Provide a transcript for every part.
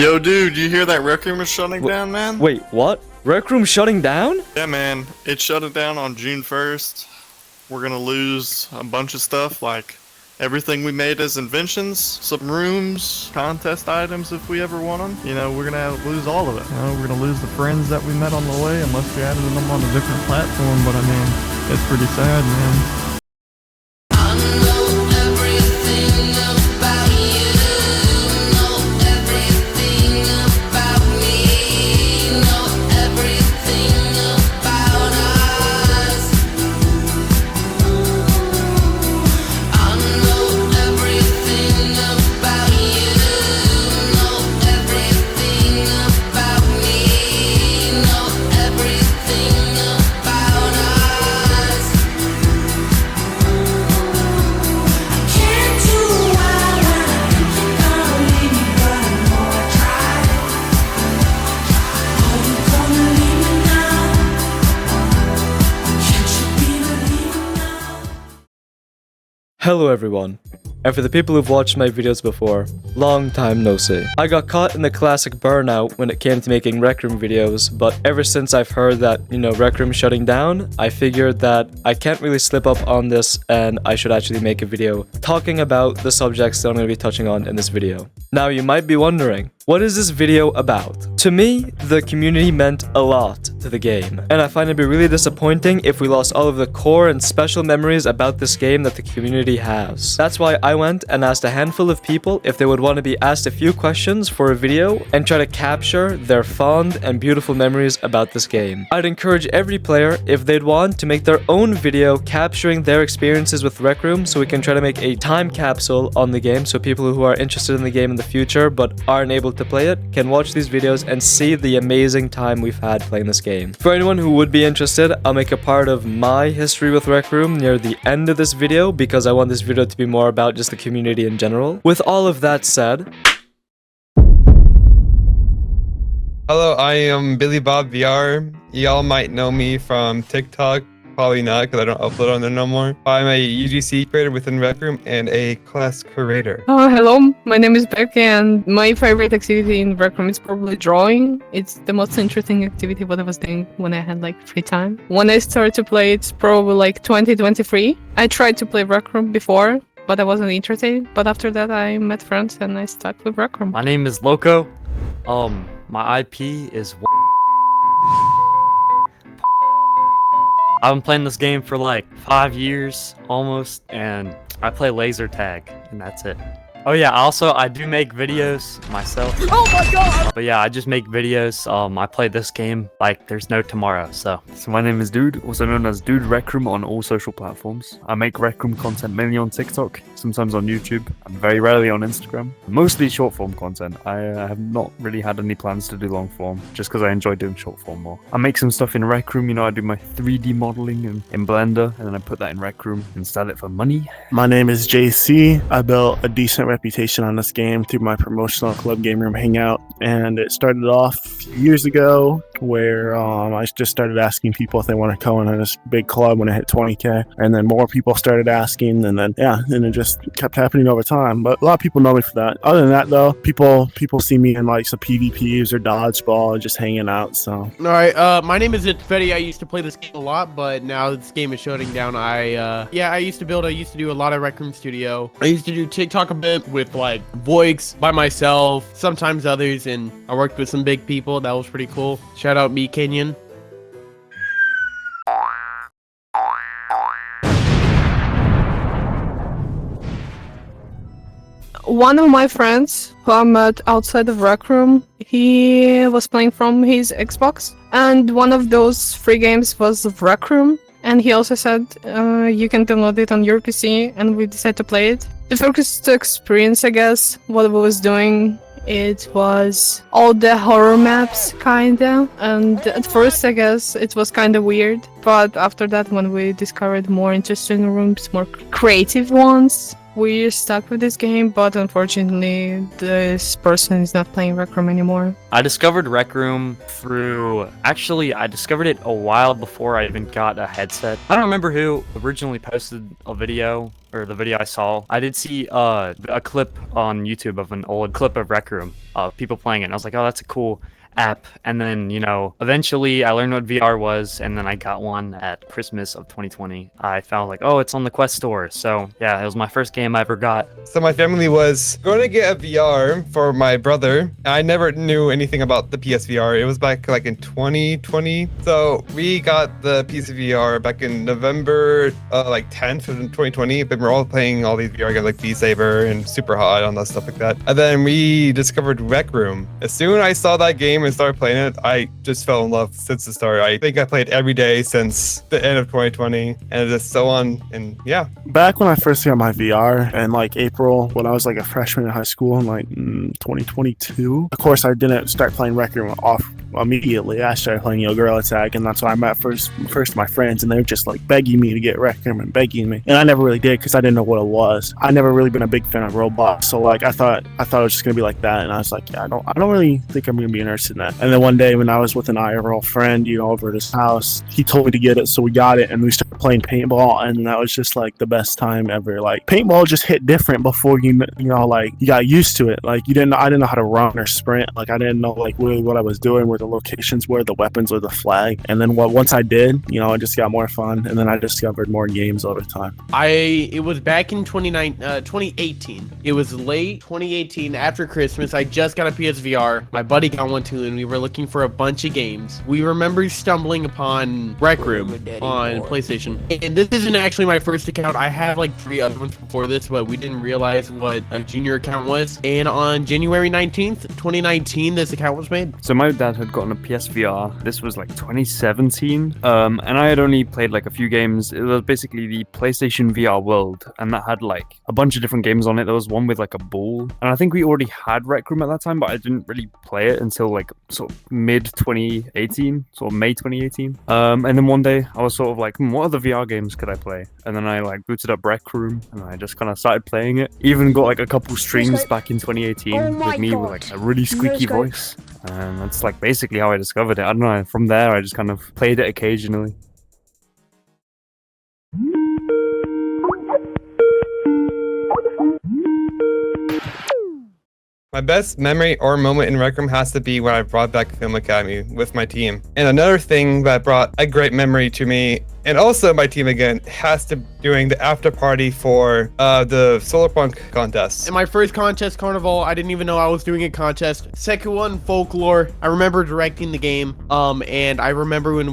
Yo, dude, you hear that RecRoom is shutting down, man? Wait, what? RecRoom shutting down? Yeah, man. It shut it down on June 1st. We're gonna lose a bunch of stuff, like everything we made as inventions, some rooms, contest items if we ever want them. You know, we're gonna lose all of it. You know, we're gonna lose the friends that we met on the way unless we added them on a different platform, but I mean, it's pretty sad, man. Hello everyone, and for the people who've watched my videos before, long time no see. I got caught in the classic burnout when it came to making RecRoom videos, but ever since I've heard that, RecRoom shutting down, I figured that I can't really slip up on this and I should actually make a video talking about the subjects that I'm going to be touching on in this video. Now you might be wondering, what is this video about? To me, the community meant a lot to the game, and I find it'd be really disappointing if we lost all of the core and special memories about this game that the community has. That's why I went and asked a handful of people if they would want to be asked a few questions for a video and try to capture their fond and beautiful memories about this game. I'd encourage every player, if they'd want, to make their own video capturing their experiences with RecRoom, so we can try to make a time capsule on the game so people who are interested in the game in the future but aren't able to play it can watch these videos and see the amazing time we've had playing this game. For anyone who would be interested, I'll make a part of my history with RecRoom near the end of this video because I want this video to be more about just the community in general. With all of that said, hello, I am Billy Bob VR. Y'all might know me from TikTok. Probably not, because I don't upload on there no more. I'm a UGC creator within RecRoom and a class curator. Oh, hello, my name is Becky, and my favorite activity in RecRoom is probably drawing. It's the most interesting activity what I was doing when I had free time. When I started to play, it's probably 2023. I tried to play RecRoom before, but I wasn't interested. But after that, I met friends and I stuck with RecRoom. My name is Loco. My IP is. I've been playing this game for 5 years almost, and I play laser tag, and that's it. Oh yeah, also I do make videos myself. Oh my god! But yeah, I just make videos. I play this game like there's no tomorrow, so. So my name is Dude, also known as Dude RecRoom on all social platforms. I make RecRoom content mainly on TikTok, sometimes on YouTube, and very rarely on Instagram. Mostly short form content. I have not really had any plans to do long form, just because I enjoy doing short form more. I make some stuff in RecRoom, I do my 3D modeling in Blender, and then I put that in RecRoom and sell it for money. My name is JC. I built a decent reputation on this game through my promotional Club Game Room hangout, and it started off years ago where I just started asking people if they want to come in this big club when I hit 20k, and then more people started asking, and then it just kept happening over time. But a lot of people know me for that. Other than that though, people see me in some PvPs or dodgeball, just hanging out. So all right, my name is Fetty. I used to play this game a lot, but now this game is shutting down. I used to do a lot of RecRoom Studio. I used to do TikTok a bit with Voix by myself, sometimes others, and I worked with some big people. That was pretty cool. Shout out me, Kenyon. One of my friends who I met outside of RecRoom, he was playing from his Xbox, and one of those free games was RecRoom, and he also said you can download it on your PC, and we decided to play it. The first experience, I guess, what we was doing, it was all the horror maps, kinda, and at first, I guess, it was kinda weird, but after that, when we discovered more interesting rooms, more creative ones, we're stuck with this game, but unfortunately, this person is not playing RecRoom anymore. I discovered RecRoom I discovered it a while before I even got a headset. I don't remember who originally posted a video or the video I saw, I did see a clip on YouTube of an old clip of RecRoom of people playing it. And I was like, oh, that's a cool app. And then, you know, eventually I learned what VR was, and then I got one at Christmas of 2020. I found like, oh, it's on the Quest store. So yeah, it was my first game I ever got. So my family was going to get a VR for my brother. I never knew anything about the PSVR. It was back like in 2020. So we got the PSVR back in November like 10th of 2020. But we're all playing all these VR games like Beat Saber and Super Hot and all that stuff like that. And then we discovered RecRoom. As soon as I saw that game and started playing it, I just fell in love since the start. I think I played every day since the end of 2020 and just so on. And yeah. Back when I first got my VR in like April, when I was like a freshman in high school in like 2022, of course I didn't start playing RecRoom off immediately. I started playing Gorilla Tag, and that's when I met first my friends, and they were just like begging me to get RecRoom and begging me, and I never really did because I didn't know what it was. I never really been a big fan of Roblox, so like I thought it was just gonna be like that, and I was like, yeah, I don't really think I'm gonna be interested in that. And then one day when I was with an IRL friend, you know, over at his house, he told me to get it, so we got it, and we started playing paintball, and that was just like the best time ever. Like paintball just hit different before you know, like you got used to it. Like I didn't know how to run or sprint. Like I didn't know like really what I was doing, where the locations were, the weapons, or the flag. And then once I did, you know, it just got more fun, and then I discovered more games over time. It was back in 2018. It was late 2018 after Christmas. I just got a PSVR. My buddy got one too, and we were looking for a bunch of games. We remember stumbling upon RecRoom on PlayStation. And this isn't actually my first account. I have like 3 other ones before this, but we didn't realize what a junior account was. And on January 19th, 2019, this account was made. So my dad had gotten a PSVR. This was like 2017. And I had only played like a few games. It was basically the PlayStation VR World, and that had like a bunch of different games on it. There was one with like a ball, and I think we already had RecRoom at that time, but I didn't really play it until like sort of mid 2018, sort of May 2018. And then one day I was sort of like, what other VR games could I play? And then I like booted up RecRoom, and I just kind of started playing it. Even got like a couple streams back in 2018 with me with like a really squeaky voice. And that's like basically how I discovered it. I don't know. From there, I just kind of played it occasionally. My best memory or moment in RecRoom has to be when I brought back Film Academy with my team. And another thing that brought a great memory to me, and also my team again, has to doing the after party for the Solarpunk contest. In my first contest, Carnival, I didn't even know I was doing a contest. Second one, Folklore. I remember directing the game. And I remember when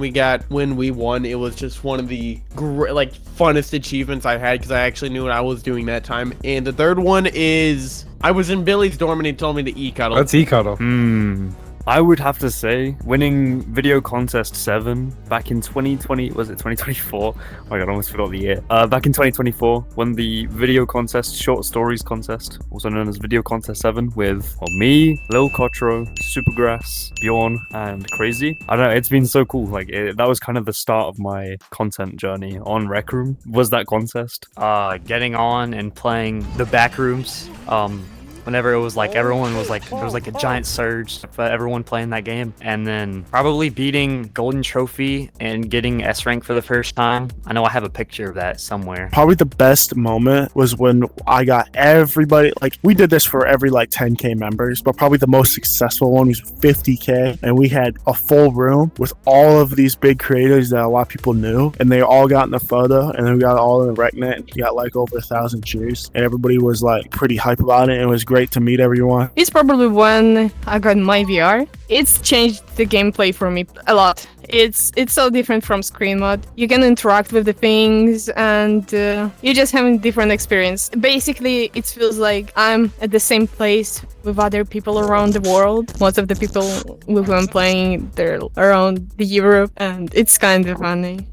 we won, it was just one of the funnest achievements I had, because I actually knew what I was doing that time. And the third one is I was in Billy's dorm and he told me to e-cuddle. Let's e-cuddle. I would have to say winning Video Contest 7 back in 2020, was it 2024? Oh my god, I almost forgot the year. Back in 2024, won the Video Contest Short Stories Contest, also known as Video Contest 7, with me, Lil Cotro, Supergrass, Bjorn, and Crazy. I don't know, it's been so cool. Like that was kind of the start of my content journey on RecRoom, was that contest. Getting on and playing the back rooms. Whenever it was like everyone was like, there was like a giant surge for everyone playing that game. And then probably beating Golden Trophy and getting S rank for the first time. I know I have a picture of that somewhere. Probably the best moment was when I got everybody, like we did this for every like 10k members, but probably the most successful one was 50k, and we had a full room with all of these big creators that a lot of people knew, and they all got in the photo, and then we got all in the RecNet, and we got like over 1,000 cheers, and everybody was like pretty hype about it, and it was great to meet everyone. It's probably when I got my VR. It's changed the gameplay for me a lot. It's so different from screen mode. You can interact with the things, and you just have a different experience. Basically, it feels like I'm at the same place with other people around the world. Most of the people with whom I'm playing, they're around the Europe, and it's kind of funny.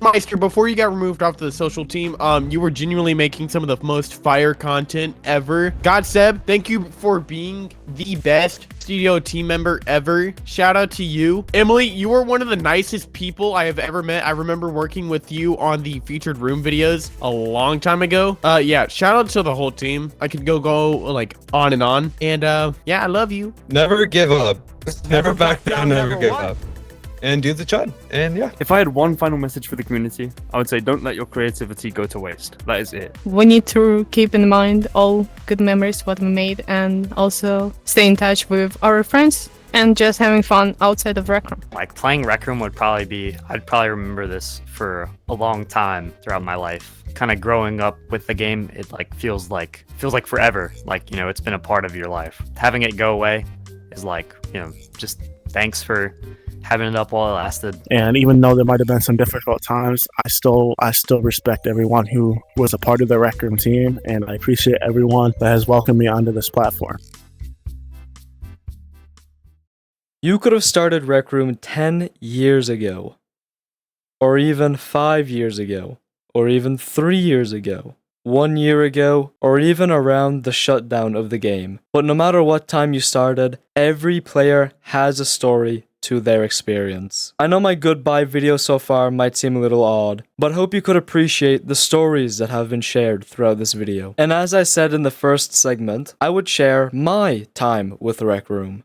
Meister, before you got removed off the social team, you were genuinely making some of the most fire content ever. Godseb, thank you for being the best studio team member ever. Shout out to you. Emily, you are one of the nicest people I have ever met. I remember working with you on the featured room videos a long time ago. Yeah, shout out to the whole team. I could go like on and on. And yeah, I love you. Never give up. Never back down, never give up. and do the chud. And yeah. If I had one final message for the community, I would say don't let your creativity go to waste. That is it. We need to keep in mind all good memories what we made, and also stay in touch with our friends and just having fun outside of RecRoom. Like playing RecRoom would probably be, I'd probably remember this for a long time throughout my life. Kind of growing up with the game, it like feels like forever. Like, you know, it's been a part of your life. Having it go away is like, you know, just thanks for having it up while it lasted. And even though there might have been some difficult times, I still respect everyone who was a part of the Rec Room team, and I appreciate everyone that has welcomed me onto this platform. You could have started RecRoom 10 years ago, or even 5 years ago, or even 3 years ago, 1 year ago, or even around the shutdown of the game. But no matter what time you started, every player has a story to their experience. I know my goodbye video so far might seem a little odd, but hope you could appreciate the stories that have been shared throughout this video. And as I said in the first segment, I would share my time with the Rec Room.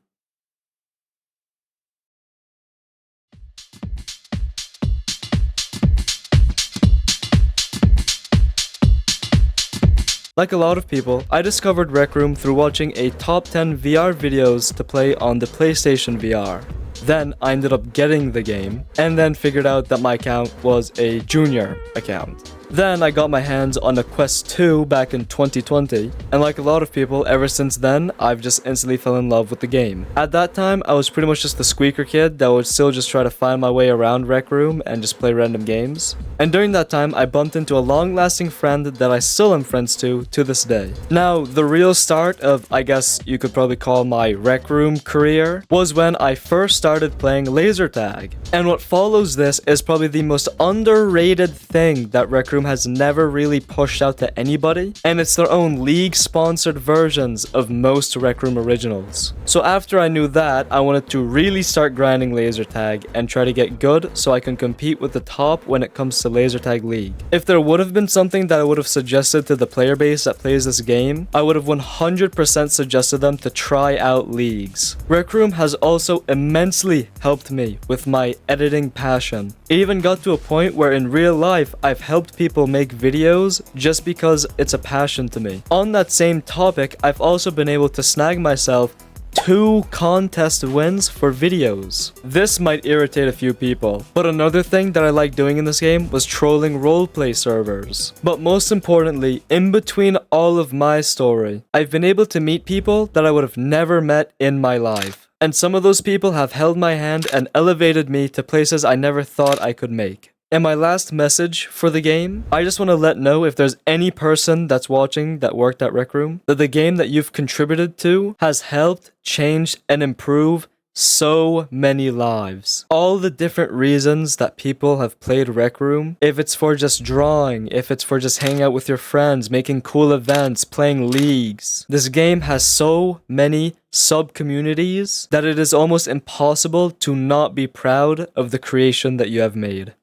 Like a lot of people, I discovered RecRoom through watching a top 10 VR videos to play on the PlayStation VR. Then I ended up getting the game, and then figured out that my account was a junior account. Then I got my hands on the Quest 2 back in 2020, and like a lot of people, ever since then, I've just instantly fell in love with the game. At that time, I was pretty much just the squeaker kid that would still just try to find my way around Rec Room and just play random games. And during that time, I bumped into a long-lasting friend that I still am friends to this day. Now, the real start of, I guess you could probably call my Rec Room career, was when I first started playing laser tag. And what follows this is probably the most underrated thing that Rec Room has never really pushed out to anybody, and it's their own league-sponsored versions of most Rec Room originals. So after I knew that, I wanted to really start grinding laser tag and try to get good so I can compete with the top when it comes to laser tag league. If there would have been something that I would have suggested to the player base that plays this game, I would have 100% suggested them to try out leagues. Rec Room has also immensely helped me with my editing passion. It even got to a point where in real life I've helped people make videos just because it's a passion to me. On that same topic, I've also been able to snag myself 2 contest wins for videos. This might irritate a few people, but another thing that I like doing in this game was trolling roleplay servers. But most importantly, in between all of my story, I've been able to meet people that I would have never met in my life. And some of those people have held my hand and elevated me to places I never thought I could make. And my last message for the game, I just want to let know if there's any person that's watching that worked at Rec Room, that the game that you've contributed to has helped, changed, and improve so many lives. All the different reasons that people have played Rec Room, if it's for just drawing, if it's for just hanging out with your friends, making cool events, playing leagues. This game has so many sub-communities that it is almost impossible to not be proud of the creation that you have made.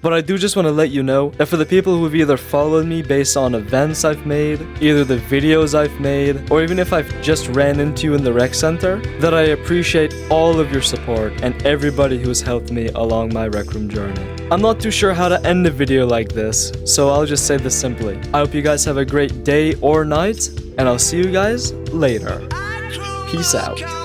But I do just want to let you know that for the people who have either followed me based on events I've made, either the videos I've made, or even if I've just ran into you in the rec center, that I appreciate all of your support and everybody who has helped me along my Rec Room journey. I'm not too sure how to end a video like this, so I'll just say this simply. I hope you guys have a great day or night, and I'll see you guys later. Peace out.